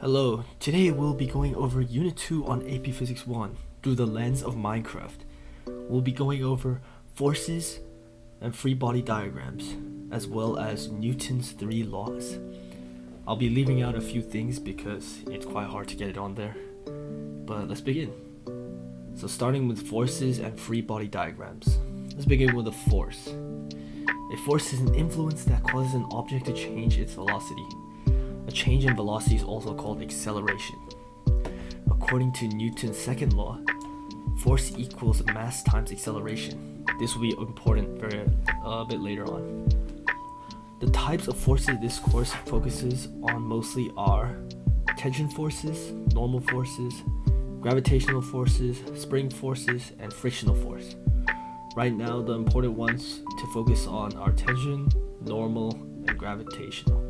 Hello, today we'll be going over Unit 2 on AP Physics 1 through the lens of Minecraft. We'll be going over forces and free body diagrams, as well as Newton's 3 laws. I'll be leaving out a few things because it's quite hard to get it on there, but let's begin. So starting with forces and free body diagrams. Let's begin with a force. A force is an influence that causes an object to change its velocity. A change in velocity is also called acceleration. According to Newton's second law, force equals mass times acceleration. This will be important a bit later on. The types of forces this course focuses on mostly are tension forces, normal forces, gravitational forces, spring forces, and frictional force. Right now, the important ones to focus on are tension, normal, and gravitational.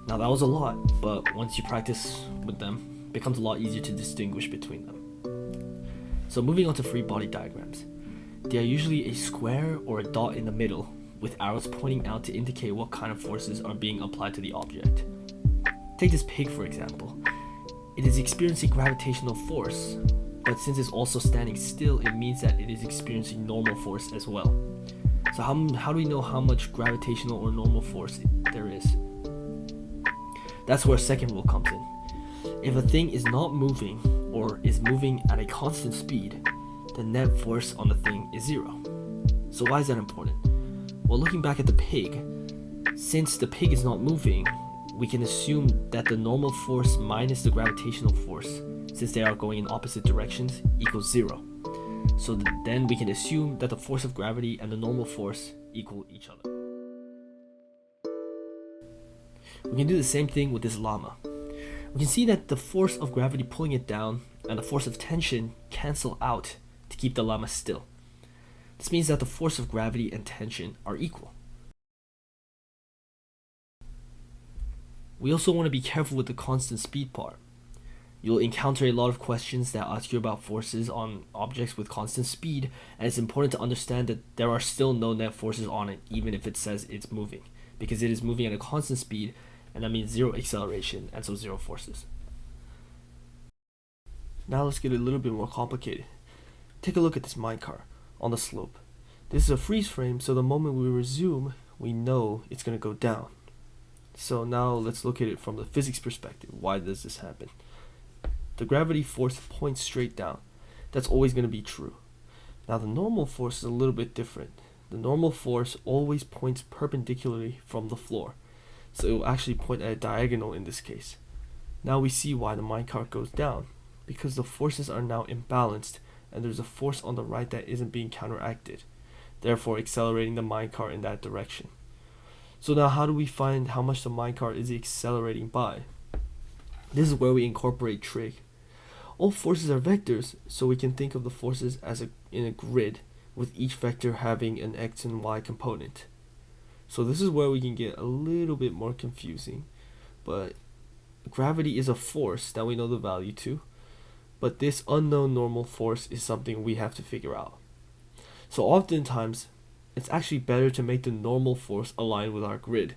Now that was a lot, but once you practice with them, it becomes a lot easier to distinguish between them. So moving on to free body diagrams. They are usually a square or a dot in the middle, with arrows pointing out to indicate what kind of forces are being applied to the object. Take this pig for example. It is experiencing gravitational force, but since it's also standing still, it means that it is experiencing normal force as well. So how do we know how much gravitational or normal force there is? That's where second rule comes in. If a thing is not moving or is moving at a constant speed, the net force on the thing is zero. So why is that important? Well, looking back at the pig, since the pig is not moving, we can assume that the normal force minus the gravitational force, since they are going in opposite directions, equals zero. So then we can assume that the force of gravity and the normal force equal each other. We can do the same thing with this llama. We can see that the force of gravity pulling it down and the force of tension cancel out to keep the llama still. This means that the force of gravity and tension are equal. We also want to be careful with the constant speed part. You'll encounter a lot of questions that ask you about forces on objects with constant speed, and it's important to understand that there are still no net forces on it even if it says it's moving, because it is moving at a constant speed, and that means zero acceleration and so zero forces. Now let's get a little bit more complicated. Take a look at this minecart on the slope. This is a freeze frame, so the moment we resume, we know it's going to go down. So now let's look at it from the physics perspective. Why does this happen? The gravity force points straight down. That's always going to be true. Now the normal force is a little bit different. The normal force always points perpendicularly from the floor. So it will actually point at a diagonal in this case. Now we see why the minecart goes down. Because the forces are now imbalanced and there's a force on the right that isn't being counteracted, therefore accelerating the minecart in that direction. So now how do we find how much the minecart is accelerating by? This is where we incorporate trig. All forces are vectors, so we can think of the forces as in a grid, with each vector having an x and y component. So this is where we can get a little bit more confusing, but gravity is a force that we know the value to, but this unknown normal force is something we have to figure out. So oftentimes, it's actually better to make the normal force align with our grid,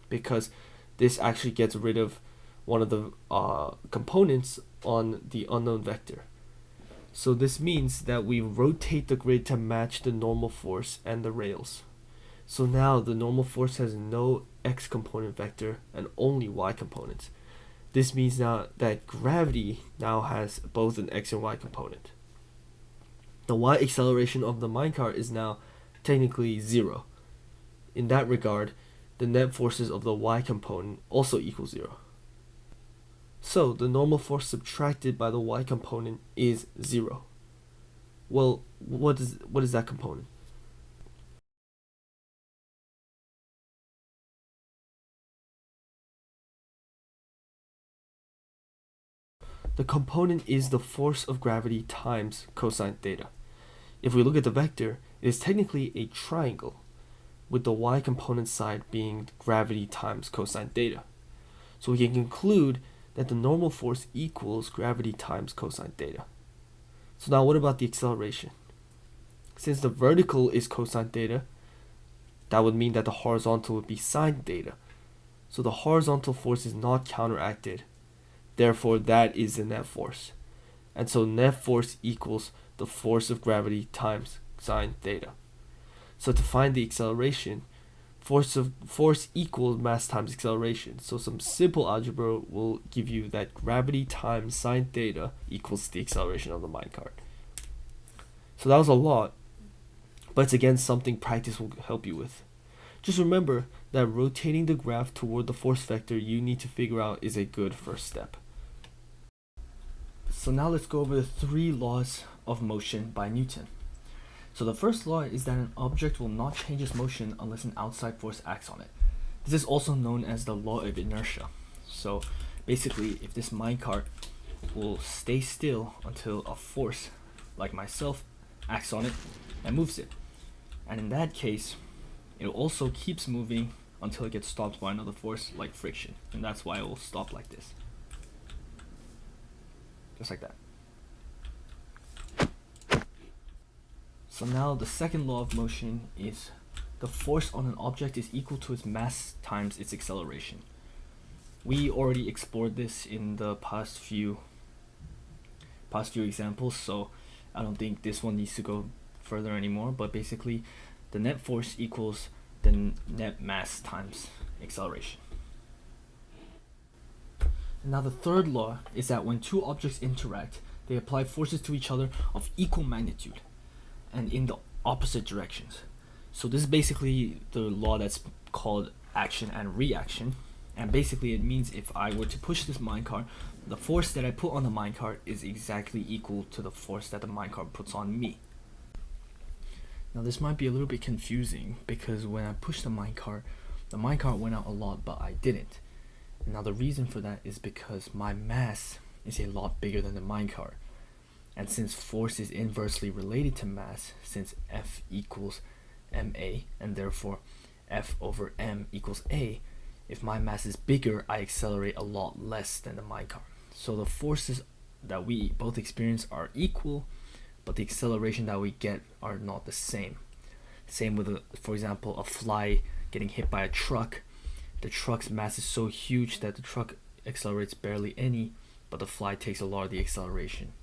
because this actually gets rid of one of the components on the unknown vector. So this means that we rotate the grid to match the normal force and the rails. So now the normal force has no x component vector and only y components. This means now that gravity now has both an x and y component. The y acceleration of the minecart is now technically zero. In that regard, the net forces of the y component also equal zero. So the normal force subtracted by the y component is zero. Well, what is that component? The component is the force of gravity times cosine theta. If we look at the vector, it is technically a triangle, with the y component side being gravity times cosine theta. So we can conclude that the normal force equals gravity times cosine theta. So now what about the acceleration? Since the vertical is cosine theta, that would mean that the horizontal would be sine theta. So the horizontal force is not counteracted. Therefore, that is the net force. And so net force equals the force of gravity times sine theta. So to find the acceleration, force equals mass times acceleration. So some simple algebra will give you that gravity times sine theta equals the acceleration of the minecart. So that was a lot, but it's again something practice will help you with. Just remember that rotating the graph toward the force vector you need to figure out is a good first step. So now let's go over the 3 laws of motion by Newton. So the first law is that an object will not change its motion unless an outside force acts on it. This is also known as the law of inertia. So basically, if this minecart will stay still until a force, like myself, acts on it and moves it. And in that case, it also keeps moving until it gets stopped by another force, like friction. And that's why it will stop like this. Just like that. So now the second law of motion is the force on an object is equal to its mass times its acceleration. We already explored this in the past few examples, so I don't think this one needs to go further anymore, but basically the net force equals the net mass times acceleration. And now the third law is that when 2 objects interact, they apply forces to each other of equal magnitude and in the opposite directions. So this is basically the law that's called action and reaction. And basically it means if I were to push this minecart, the force that I put on the minecart is exactly equal to the force that the minecart puts on me. Now this might be a little bit confusing because when I pushed the minecart went out a lot, but I didn't. Now the reason for that is because my mass is a lot bigger than the minecart. And since force is inversely related to mass, since F equals ma, and therefore F over m equals a, if my mass is bigger, I accelerate a lot less than the minecart. So the forces that we both experience are equal, but the acceleration that we get are not the same. Same with, for example, a fly getting hit by a truck. The truck's mass is so huge that the truck accelerates barely any, but the fly takes a lot of the acceleration.